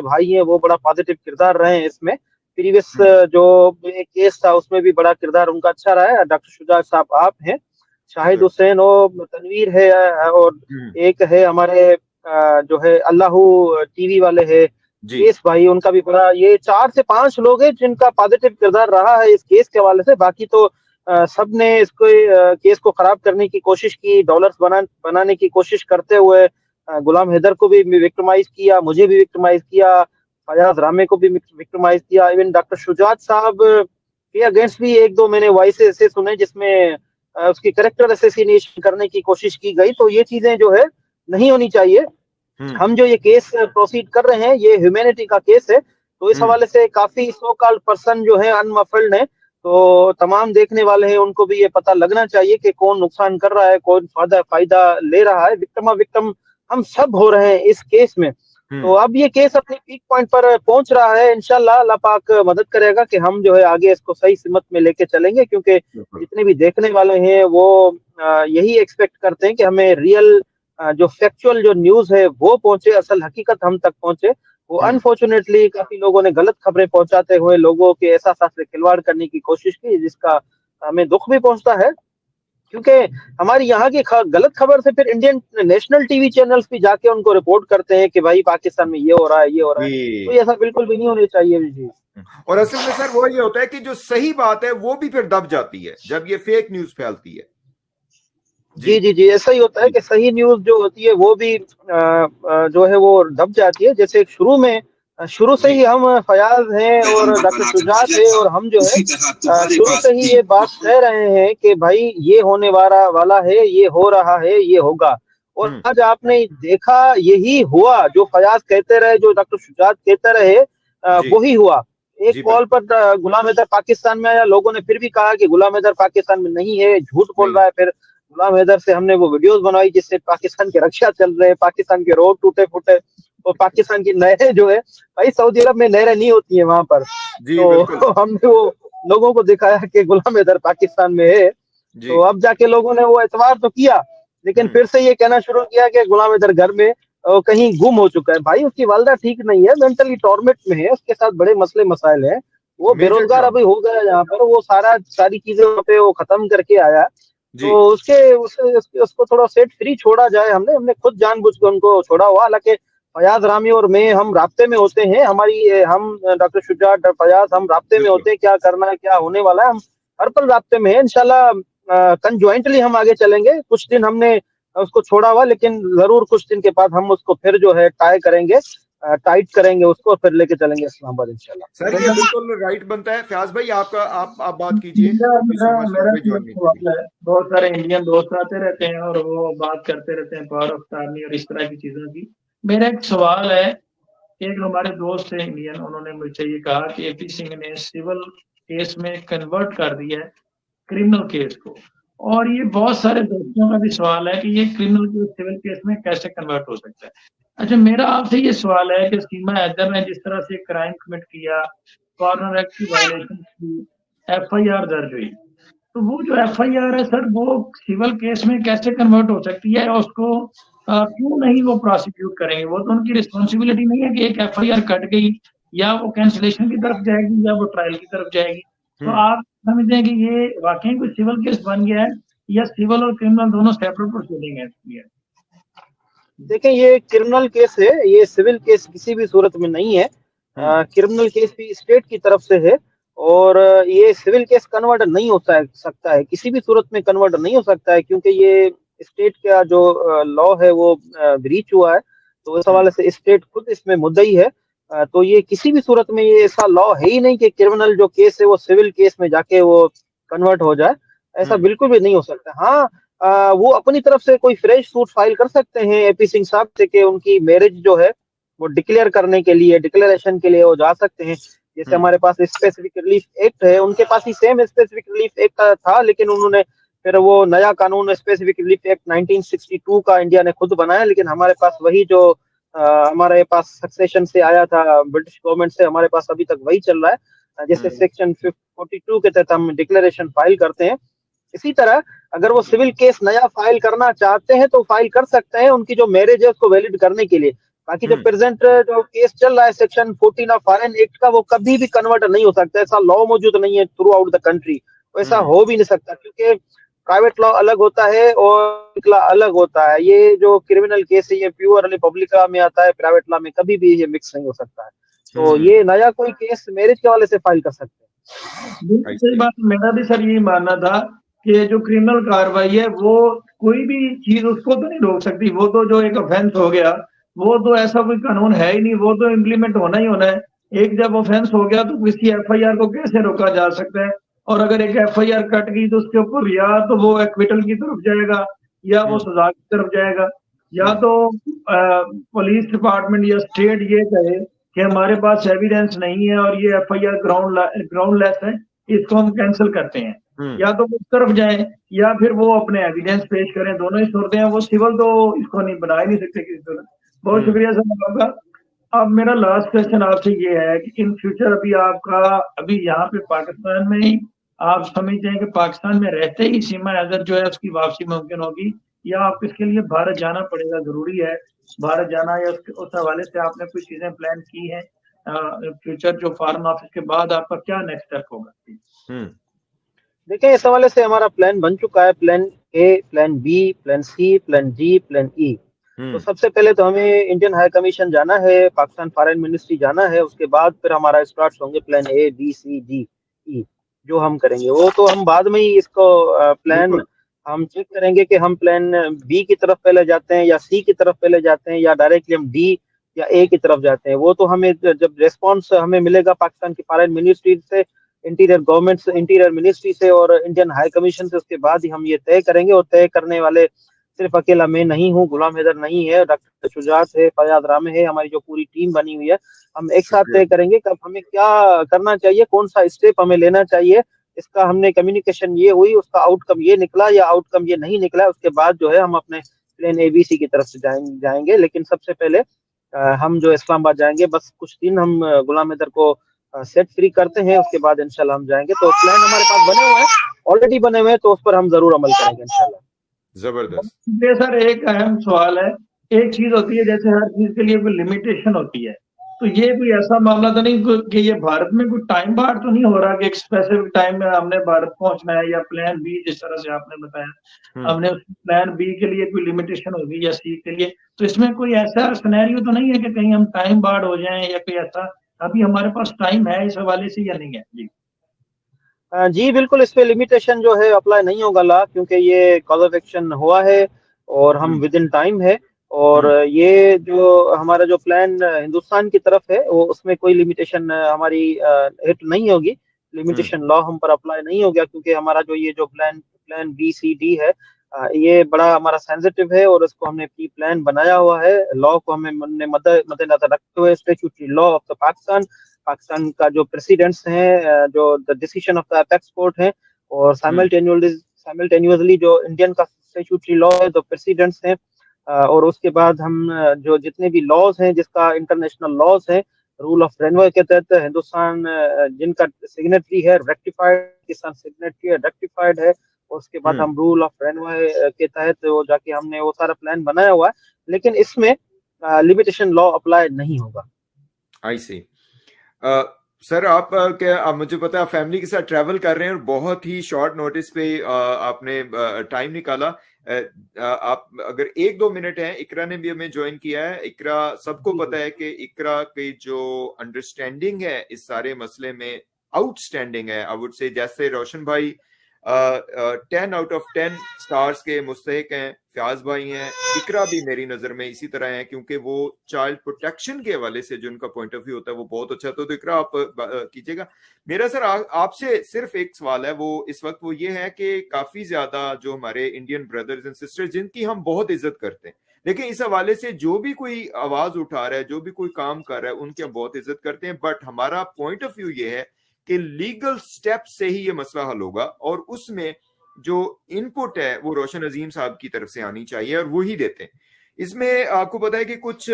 भाई हैं वो बड़ा पॉजिटिव किरदार रहे हैं इसमें। प्रीवियस जो एक केस था उसमें भी बड़ा किरदार उनका अच्छा रहा है। डॉक्टर शुजात साहब आप हैं, शाहिद Right. हुसैन और तनवीर है, और एक है हमारे जो है अल्लाहू टीवी वाले है जी केस भाई, उनका भी बड़ा, ये 4 से 5 लोग हैं जिनका पॉजिटिव किरदार रहा है इस केस के हवाले से। बाकी तो सब ने इसको केस को खराब करने की कोशिश की, डॉलर्स बनाने की कोशिश करते हुए गुलाम हैदर को भी विक्टिमाइज किया, मुझे भी विक्टिमाइज किया, फयाज रामे को भी विक्टिमाइज किया। इवन डॉक्टर शुजात साहब के अगेंस्ट भी एक दो मैंने वॉइसेस ऐसे सुने जिसमें उसकी करेक्टर असैसिनेशन करने की कोशिश की गई। तो ये चीजें जो है नहीं होनी चाहिए। हम जो ये केस प्रोसीड कर रहे हैं ये ह्यूमैनिटी का केस है, तो इस हवाले से काफी सो कॉल्ड पर्सन जो है अनमफल्ड है, तो तमाम देखने वाले हैं उनको भी ये पता लगना चाहिए कि कौन नुकसान कर रहा है, कौन फायदा ले रहा है। विक्टिम हम सब हो रहे हैं इस केस में। तो अब ये केस अपने पीक पॉइंट पर पहुंच रहा है। इंशाल्लाह अल्लाह पाक मदद करेगा कि हम जो है आगे इसको सही सिमत में लेके चलेंगे, क्योंकि जितने भी देखने वाले हैं वो यही एक्सपेक्ट करते हैं कि हमें रियल जो फैक्चुअल जो न्यूज है वो पहुंचे, असल हकीकत हम तक पहुंचे। वो अनफॉर्चुनेटली काफी लोगों ने गलत खबरें पहुंचाते हुए लोगों के एहसास से खिलवाड़ करने की कोशिश की, जिसका हमें दुख भी पहुंचता है, क्योंकि हमारी यहाँ की गलत खबर से फिर इंडियन नेशनल टीवी चैनल्स भी जाके उनको रिपोर्ट करते हैं कि भाई पाकिस्तान में ये हो रहा है, ये हो रहा है। तो ऐसा बिल्कुल भी नहीं होना चाहिए जी। और असल में सर वो ये होता है कि जो सही बात है वो भी फिर दब जाती है जब ये फेक न्यूज फैलती है। जी, ऐसा ही होता है कि सही न्यूज जो होती है वो भी जो है वो दब जाती है। जैसे शुरू से ही हम फयाज हैं और डॉक्टर शुजात है और हम जो है शुरू से ही ये बात कह रहे हैं कि भाई ये होने वाला है, ये हो रहा है, ये होगा। और आज आपने देखा यही हुआ, जो फयाज कहते रहे, जो डॉक्टर शुजात कहते रहे वही हुआ। एक कॉल पर गुलाम हैदर पाकिस्तान में आया, लोगों ने फिर भी कहा कि गुलाम हैदर पाकिस्तान में नहीं है, झूठ बोल रहा है। फिर गुलाम हैदर से हमने वो वीडियोस बनवाई जिससे पाकिस्तान की रक्षा चल रहे हैं, पाकिस्तान के रोड टूटे फूटे, और पाकिस्तान की नहरें जो है, भाई सऊदी अरब में नहरें नहीं होती है वहां पर। तो हमने वो लोगों को दिखाया कि गुलाम हैदर पाकिस्तान में है। तो अब जाके लोगों ने वो एतबार तो किया, लेकिन फिर से ये कहना शुरू किया कि गुलाम हैदर घर में कहीं गुम हो चुका है। भाई उसकी वालदा ठीक नहीं है, मेंटली टॉर्मेट में है, उसके साथ बड़े मसले मसाइल हैं, वो बेरोजगार अभी हो गया यहाँ पर, वो सारी चीजें वहाँ पे वो खत्म करके आया। तो उसको थोड़ा सेट फ्री छोड़ा जाए। हमने खुद जानबूझ के उनको छोड़ा हुआ। हालांकि फयाज रामी और मैं हम राब्ते में होते हैं, हम डॉक्टर शुजात फयाज हम राब्ते में होते हैं, क्या करना है क्या होने वाला है, हम हर पल राब्ते में है। इंशाल्लाह कंजॉइंटली हम आगे चलेंगे। कुछ दिन हमने उसको छोड़ा हुआ, लेकिन जरूर कुछ दिन के बाद हम उसको फिर जो है टाइट करेंगे उसको, और फिर लेके चलेंगे इस्लामाबाद इंशाल्लाह। सर ये बिल्कुल राइट बनता है। फयाज भाई आपका आप बात कीजिए। बहुत सारे इंडियन दोस्त आते रहते हैं और वो बात करते रहते हैं पावर ऑफ अटॉर्नी और इस तरह की चीजों की। मेरा एक सवाल है, एक हमारे दोस्त है इंडियन, उन्होंने मुझसे ये कहा कि एपी सिंह ने सिविल केस में कन्वर्ट कर दिया है क्रिमिनल केस को, और ये बहुत सारे दोस्तों का भी सवाल है कि ये क्रिमिनल केस सिविल केस में कैसे कन्वर्ट हो सकता है। अच्छा, मेरा आपसे ये सवाल है कि सीमा हैदर ने जिस तरह से क्राइम कमिट किया, कॉर्नर एक्ट की वायलेशन की, एफआईआर दर्ज हुई, तो वो जो एफआईआर है सर वो सिविल केस में कैसे कन्वर्ट हो सकती है? उसको क्यों नहीं वो प्रोसिक्यूट करेंगे? वो तो उनकी रिस्पॉन्सिबिलिटी नहीं है कि एक एफआईआर कट गई या वो कैंसिलेशन की तरफ जाएगी या वो ट्रायल की तरफ जाएगी। तो आप समझते हैं कि ये वाकई कोई सिविल केस बन गया है या सिविल और क्रिमिनल दोनों सेपरेट प्रोसीडिंग है? देखें, ये क्रिमिनल केस है, ये सिविल केस किसी भी सूरत में नहीं है। क्रिमिनल केस भी स्टेट की तरफ से है, और ये सिविल केस कन्वर्ट नहीं हो सकता है, किसी भी सूरत में कन्वर्ट नहीं हो सकता है, क्योंकि ये स्टेट का जो लॉ है वो ब्रीच हुआ है। तो इस हवाले से स्टेट खुद इसमें मुद्दई है। तो ये किसी भी सूरत में ये ऐसा लॉ है ही नहीं कि क्रिमिनल जो केस है वो सिविल केस में जाके वो कन्वर्ट हो जाए, ऐसा बिल्कुल भी नहीं हो सकता। हाँ, वो अपनी तरफ से कोई फ्रेश सूट फाइल कर सकते हैं एपी सिंह साहब से कि उनकी मैरिज जो है वो डिक्लेयर करने के लिए, डिक्लेरेशन के लिए वो जा सकते हैं। जैसे हमारे पास स्पेसिफिक रिलीफ एक्ट है, उनके पास ही सेम स्पेसिफिक रिलीफ एक्ट था, लेकिन उन्होंने फिर वो नया कानून स्पेसिफिक रिलीफ एक्ट 1962 का इंडिया ने खुद बनाया, लेकिन हमारे पास वही जो हमारे पास सक्सेशन से आया था ब्रिटिश गवर्नमेंट से, हमारे पास अभी तक वही चल रहा है। जैसे सेक्शन 42 के तहत हम डिक्लेरेशन फाइल करते हैं, इसी तरह अगर वो सिविल केस नया फाइल करना चाहते हैं तो फाइल कर सकते हैं, उनकी जो मैरिज है उसको वैलिड करने के लिए। बाकी जो प्रेजेंट जो केस चल रहा है सेक्शन 14 ऑफ फॉरेन एक्ट का, वो कभी भी कन्वर्ट नहीं हो सकता, ऐसा लॉ मौजूद नहीं है थ्रू आउट द कंट्री, वैसा हो भी नहीं सकता, क्योंकि प्राइवेट लॉ अलग होता है और पब्लिक लॉ अलग होता है। ये जो क्रिमिनल केस है ये प्योरली पब्लिक लॉ में आता है, प्राइवेट लॉ में कभी भी ये मिक्स नहीं हो सकता है। तो ये नया कोई केस मैरिज के हवाले से फाइल कर सकते हैं। सही बात, मेरा भी सर यही मानना था कि जो क्रिमिनल कार्रवाई है वो कोई भी चीज उसको तो नहीं रोक सकती, वो तो जो एक ऑफेंस हो गया वो तो ऐसा कोई कानून है ही नहीं, वो तो इम्प्लीमेंट होना ही होना है। एक जब ऑफेंस हो गया तो किसी एफआईआर को कैसे रोका जा सकता है, और अगर एक एफआईआर कट गई तो उसके ऊपर या तो वो एक्विटल की तरफ जाएगा या वो सजा की तरफ जाएगा, या तो पुलिस डिपार्टमेंट या स्टेट ये कहे कि हमारे पास एविडेंस नहीं है और ये एफआईआर ग्राउंडलेस है, इसको हम कैंसिल करते हैं, या तो उस तरफ जाए या फिर वो अपने एविडेंस पेश करें, दोनों ही सूरतें हैं। वो सिविल तो इसको नहीं बना ही नहीं सकते किसी तरह। बहुत शुक्रिया सर आपका। अब मेरा लास्ट क्वेश्चन आपसे ये है कि इन फ्यूचर अभी आपका अभी यहाँ पे पाकिस्तान में ही आप समझते हैं कि पाकिस्तान में रहते ही सीमा अगर जो है उसकी वापसी मुमकिन होगी, या आप इसके लिए भारत जाना पड़ेगा, जरूरी है भारत जाना, या उस हवाले से आपने कुछ चीजें प्लान की हैं फ्यूचर जो फॉरेन ऑफिस के बाद आपका क्या नेक्स्ट स्टेप होगा? देखिए, इस हवाले से हमारा प्लान बन चुका है, plan A, plan B, plan C, plan D, plan E. तो सबसे पहले तो हमें इंडियन हाई कमीशन जाना है, पाकिस्तान फॉरेन मिनिस्ट्री जाना है, उसके बाद फिर हमारा स्टार्ट होंगे plan A, B, C, D, E जो हम करेंगे। वो तो हम बाद में ही इसको प्लान हम चेक करेंगे कि हम प्लान बी की तरफ पहले जाते हैं या सी की तरफ पहले जाते हैं या डायरेक्टली हम डी या ए की तरफ जाते हैं। वो तो हमें जब रिस्पॉन्स हमें मिलेगा पाकिस्तान की फॉरेन मिनिस्ट्री से, इंटीरियर गवर्नमेंट से, इंटीरियर मिनिस्ट्री से और इंडियन हाई कमीशन से, उसके बाद ही हम ये तय करेंगे। और तय करने वाले सिर्फ अकेला मैं नहीं हूँ, गुलाम हैदर नहीं है, डॉक्टर शुजात है, फयाज रामे है, हमारी जो पूरी टीम बनी हुई है। हम एक साथ तय करेंगे कि हमें क्या करना चाहिए, कौन सा स्टेप हमें लेना चाहिए। इसका हमने कम्युनिकेशन ये हुई, उसका आउटकम ये निकला या आउटकम ये नहीं निकला, उसके बाद जो है हम अपने प्लान एबीसी की तरफ से जाएंगे। लेकिन सबसे पहले हम जो इस्लामाबाद जाएंगे, बस कुछ दिन हम गुलाम हैदर को सेट फ्री करते हैं, उसके बाद इंशाल्लाह हम जाएंगे। तो प्लान हमारे पास बने हुए हैं, ऑलरेडी बने हुए हैं, तो उस पर हम जरूर अमल करेंगे इंशाल्लाह। जबरदस्त। ये सर एक अहम सवाल है, एक चीज होती है जैसे हर चीज के लिए कोई लिमिटेशन होती है, तो ये कोई ऐसा मामला तो नहीं कि ये भारत में कोई टाइम बार तो नहीं हो रहा कि एक स्पेसिफिक टाइम में हमने भारत पहुंचना है, या प्लान बी जिस तरह से आपने बताया हमने प्लान बी के लिए कोई लिमिटेशन होगी या सी के लिए, तो इसमें कोई ऐसा सिनेरियो तो नहीं है कि कहीं हम टाइम बार हो जाएं, या कोई ऐसा अभी हमारे पास टाइम है इस हवाले से या नहीं है? जी जी बिल्कुल, इस पे लिमिटेशन जो है अप्लाई नहीं होगा ला, क्योंकि ये कॉज ऑफ एक्शन हुआ है और हम विद इन टाइम है। और ये जो हमारा जो प्लान हिंदुस्तान की तरफ है वो उसमें कोई लिमिटेशन हमारी हिट नहीं होगी, लिमिटेशन लॉ हम पर अप्लाई नहीं हो गया, क्योंकि हमारा जो ये जो प्लान बी सी डी है ये बड़ा हमारा सेंसिटिव है और इसको हमने प्री प्लान बनाया हुआ है। लॉ को हमें मद्देनजर रखते हुए statutory law of the Pakistan का जो प्रेसिडेंट्स हैं, जो the decision of the apex court है, और साइमल्टेनियसली जो इंडियन का स्टैट्यूटरी लॉ है, जो प्रेसिडेंट्स हैं, और उसके बाद हम जो जितने भी लॉज हैं, जिसका इंटरनेशनल लॉज है, रूल ऑफ रेनवे के तहत हिंदुस्तान जिनका सिग्नेटरी है रेक्टिफाइड, पाकिस्तान सिग्नेटरी है रेक्टिफाइड है, और उसके बाद हम रूल ऑफ रेनवे के तहत वो जाके हमने वो सारा प्लान बनाया हुआ है, लेकिन इसमें लिमिटेशन लॉ अप्लाई नहीं होगा। आई सी। सर आप क्या मुझे पता है आप फैमिली के साथ ट्रैवल कर रहे हैं और बहुत ही शॉर्ट नोटिस पे आपने टाइम निकाला। आप अगर 1-2 मिनट हैं, इकरा ने भी हमें ज्वाइन किया है। इकरा, सबको पता है कि इकरा की जो अंडरस्टैंडिंग है इस सारे मसले में आउटस्टैंडिंग है, आई वुड से। जैसे रोशन भाई 10 आउट ऑफ 10 स्टार्स के मुस्तहिक हैं, फयाज भाई हैं, इकरा भी मेरी नजर में इसी तरह है, क्योंकि वो चाइल्ड प्रोटेक्शन के हवाले से जो उनका पॉइंट ऑफ व्यू होता है वो बहुत अच्छा। तो इकरा आप कीजिएगा। मेरा सर आपसे सिर्फ एक सवाल है, वो इस वक्त वो ये है कि काफी ज्यादा जो हमारे इंडियन ब्रदर्स एंड सिस्टर्स जिनकी हम बहुत इज्जत करते हैं, लेकिन इस हवाले से जो भी कोई आवाज उठा रहा है, जो भी कोई काम कर रहा है, उनकी हम बहुत इज्जत करते हैं, बट हमारा पॉइंट ऑफ व्यू ये है कि लीगल स्टेप से ही ये मसला हल होगा, और उसमें जो इनपुट है वो रोशन अजीम साहब की तरफ से आनी चाहिए, और वो ही देते हैं। इसमें आपको पता है कि कुछ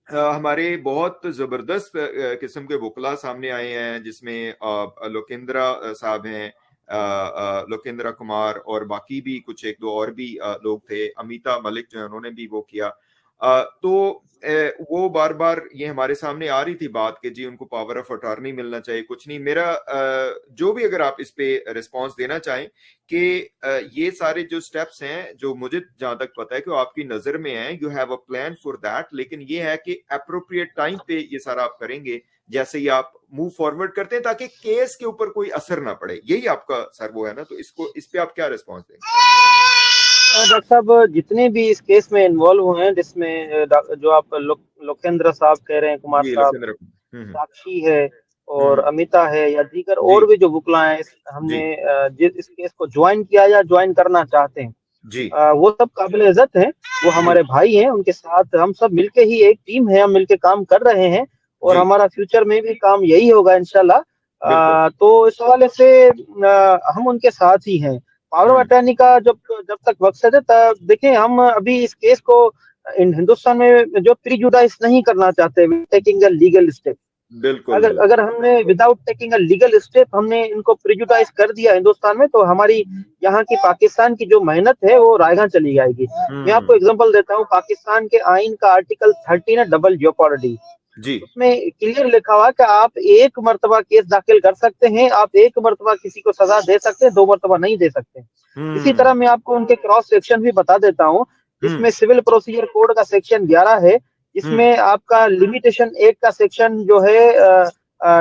हमारे बहुत जबरदस्त किस्म के वकला सामने आए हैं, जिसमें लोकेंद्रा साहब हैं, लोकेंद्रा कुमार, और बाकी भी कुछ 1-2 और भी लोग थे, अमिता मलिक जो है उन्होंने भी वो किया। तो वो बार बार ये हमारे सामने आ रही थी बात कि जी उनको पावर ऑफ अटॉर्नी मिलना चाहिए, कुछ नहीं। मेरा जो भी अगर आप इस पे रिस्पांस देना चाहें कि ये सारे जो स्टेप्स हैं, जो मुझे जहां तक पता है कि वो आपकी नजर में है, you have a plan for that, लेकिन ये है कि अप्रोप्रिएट टाइम पे ये सारा आप करेंगे जैसे ही आप मूव फॉरवर्ड करते हैं, ताकि केस के ऊपर कोई असर ना पड़े। यही आपका सर वो है ना, तो इस पे आप क्या रिस्पॉन्स देंगे? डॉक्टर साहब, जितने भी इस केस में इन्वॉल्व हुए हैं, जिसमें जो आप लोकेंद्र साहब कह रहे हैं, कुमार जी, साहब, लोकेंद्र। साक्षी है और अमिता है, या दीगर जी और भी जो वुकला हैं, हमने इस केस को ज्वाइन किया या ज्वाइन करना चाहते हैं, जी, वो सब काबिल इज्जत हैं। वो हमारे भाई हैं, उनके साथ हम सब मिलके ही एक टीम है, हम मिलके काम कर रहे हैं और जी, हमारा फ्यूचर में भी काम यही होगा इंशाल्लाह। बिल्कुल। तो इस हवाले से हम उनके साथ ही हैं। पावर ऑफ अटॉर्नी का जब जब तक मकसद है, तब देखें, हम अभी इस केस को हिंदुस्तान में जो प्रीजुडाइज नहीं करना चाहते, टेकिंग अ लीगल स्टेप। बिल्कुल। अगर हमने without taking a legal step हमने इनको प्रिजुडाइज कर दिया हिंदुस्तान में, तो हमारी यहाँ की पाकिस्तान की जो मेहनत है वो रायगा चली जाएगी। मैं आपको एग्जांपल देता हूँ, पाकिस्तान के आइन का आर्टिकल 13 है, डबल जेओपार्डी। जी, उसमें क्लियर लिखा हुआ कि आप एक मर्तबा केस दाखिल कर सकते हैं, आप एक मर्तबा किसी को सजा दे सकते हैं, 2 मर्तबा नहीं दे सकते। इसी तरह मैं आपको उनके क्रॉस सेक्शन भी बता देता हूँ, जिसमें सिविल प्रोसीजर कोड का सेक्शन 11 है, जिसमें आपका लिमिटेशन एक्ट का सेक्शन जो है,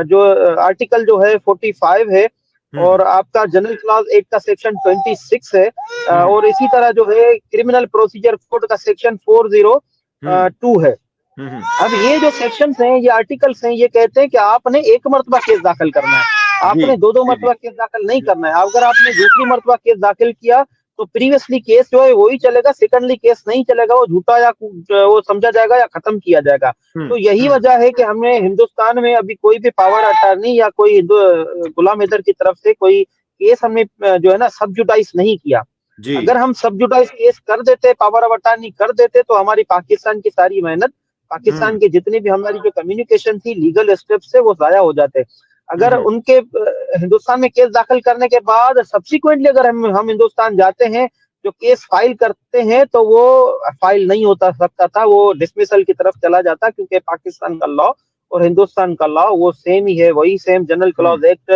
जो आर्टिकल जो है 45 है, और आपका जनरल क्लॉज एक्ट का सेक्शन 26 है, और इसी तरह जो है क्रिमिनल प्रोसीजर कोड का सेक्शन 402 है। अब ये जो सेक्शंस हैं, ये आर्टिकल्स हैं, ये कहते हैं कि आपने एक मर्तबा केस दाखिल करना है, आपने दो मर्तबा केस दाखिल नहीं करना है। अगर आपने दूसरी मर्तबा केस दाखिल किया तो प्रीवियसली केस जो है वही चलेगा, सेकंडली केस नहीं चलेगा, वो झूठा या वो समझा जाएगा या खत्म किया जाएगा। तो यही वजह है कि हमने हिंदुस्तान में अभी कोई भी पावर अटॉर्नी या कोई गुलाम हैदर की तरफ से कोई केस हमने जो है ना सबजुडाइज नहीं किया। अगर हम सबजुडाइज केस कर देते, पावर ऑफ अटॉर्नी कर देते, तो हमारी पाकिस्तान की सारी मेहनत, पाकिस्तान की जितनी भी हमारी जो कम्युनिकेशन थी लीगल स्टेप से, वो जाया हो जाते। अगर उनके हिंदुस्तान में केस दाखिल करने के बाद सब्सिक्वेंटली अगर हम हिंदुस्तान जाते हैं, जो केस फाइल करते हैं, तो वो फाइल नहीं होता सकता था, वो डिसमिसल की तरफ चला जाता, क्योंकि पाकिस्तान का लॉ और हिंदुस्तान का लॉ वो सेम ही है, वही सेम जनरल क्लॉज एक्ट,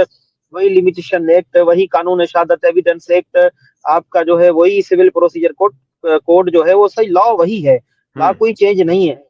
वही लिमिटेशन एक्ट, वही कानून शहादत एविडेंस एक्ट, आपका जो है वही सिविल प्रोसीजर कोड जो है, वो सही लॉ वही है, लॉ कोई चेंज नहीं है।